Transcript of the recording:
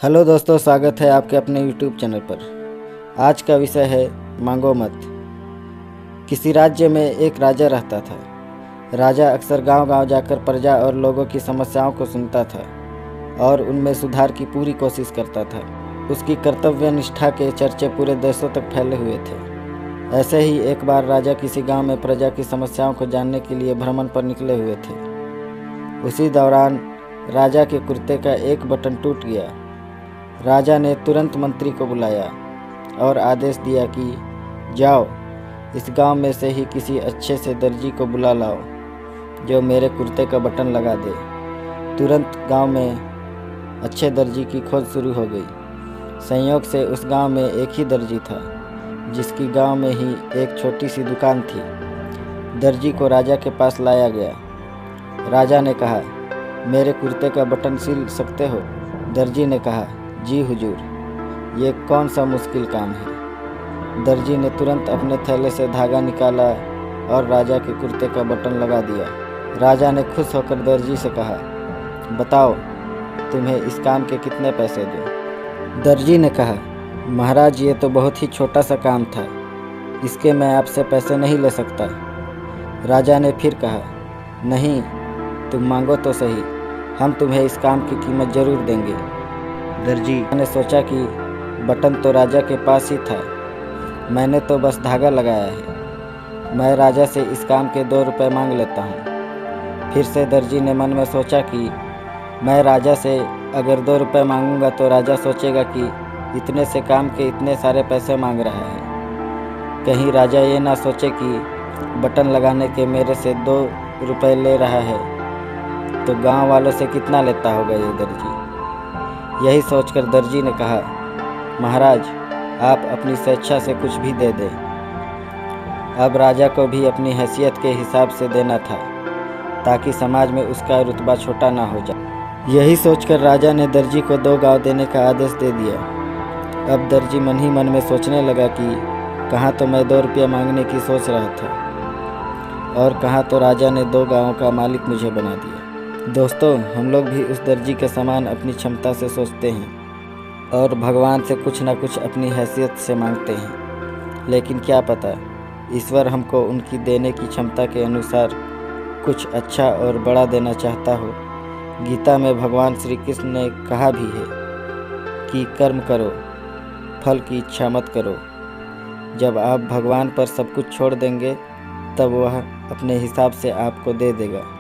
Hello दोस्तों, स्वागत है आपके अपने यूट्यूब चैनल पर। आज का विषय है मांगो मत। किसी राज्य में एक राजा रहता था। राजा अक्सर गांव-गांव जाकर प्रजा और लोगों की समस्याओं को सुनता था और उनमें सुधार की पूरी कोशिश करता था। उसकी कर्तव्य निष्ठा के चर्चे पूरे देशों तक फैले हुए थे। ऐसे ही एक बार राजा किसी गांव में प्रजा की समस्याओं को जानने के लिए भ्रमण पर निकले हुए थे। उसी दौरान राजा के कुर्ते का एक बटन टूट गया। राजा ने तुरंत मंत्री को बुलाया और आदेश दिया कि जाओ, इस गांव में से ही किसी अच्छे से दर्जी को बुला लाओ जो मेरे कुर्ते का बटन लगा दे। तुरंत गांव में अच्छे दर्जी की खोज शुरू हो गई। संयोग से उस गांव में एक ही दर्जी था जिसकी गांव में ही एक छोटी सी दुकान थी। दर्जी को राजा के पास लाया गया। राजा ने कहा, मेरे कुर्ते का बटन सिल सकते हो? दर्जी ने कहा, जी हुजूर, ये कौन सा मुश्किल काम है। दर्जी ने तुरंत अपने थैले से धागा निकाला और राजा के कुर्ते का बटन लगा दिया। राजा ने खुश होकर दर्जी से कहा, बताओ तुम्हें इस काम के कितने पैसे दूं? दर्जी ने कहा, महाराज, ये तो बहुत ही छोटा सा काम था, इसके मैं आपसे पैसे नहीं ले सकता। राजा ने फिर कहा, नहीं, तुम मांगो तो सही, हम तुम्हें इस काम की कीमत जरूर देंगे। दर्जी ने सोचा कि बटन तो राजा के पास ही था, मैंने तो बस धागा लगाया है, मैं राजा से इस काम के 2 रुपये मांग लेता हूँ। फिर से दर्जी ने मन में सोचा कि मैं राजा से अगर 2 रुपये मांगूंगा तो राजा सोचेगा कि इतने से काम के इतने सारे पैसे मांग रहा है। कहीं राजा ये ना सोचे कि बटन लगाने के मेरे से 2 रुपये ले रहा है तो गांव वालों से कितना लेता होगा ये दर्जी। यही सोचकर दर्जी ने कहा, महाराज, आप अपनी स्वेच्छा से कुछ भी दे दें। अब राजा को भी अपनी हैसियत के हिसाब से देना था ताकि समाज में उसका रुतबा छोटा ना हो जाए। यही सोचकर राजा ने दर्जी को 2 गांव देने का आदेश दे दिया। अब दर्जी मन ही मन में सोचने लगा कि कहाँ तो मैं 2 रुपये मांगने की सोच रहा था और कहाँ तो राजा ने 2 गांवों का मालिक मुझे बना दिया। दोस्तों, हम लोग भी उस दर्जी के समान अपनी क्षमता से सोचते हैं और भगवान से कुछ ना कुछ अपनी हैसियत से मांगते हैं, लेकिन क्या पता ईश्वर हमको उनकी देने की क्षमता के अनुसार कुछ अच्छा और बड़ा देना चाहता हो। गीता में भगवान श्री कृष्ण ने कहा भी है कि कर्म करो, फल की इच्छा मत करो। जब आप भगवान पर सब कुछ छोड़ देंगे तब वह अपने हिसाब से आपको दे देगा।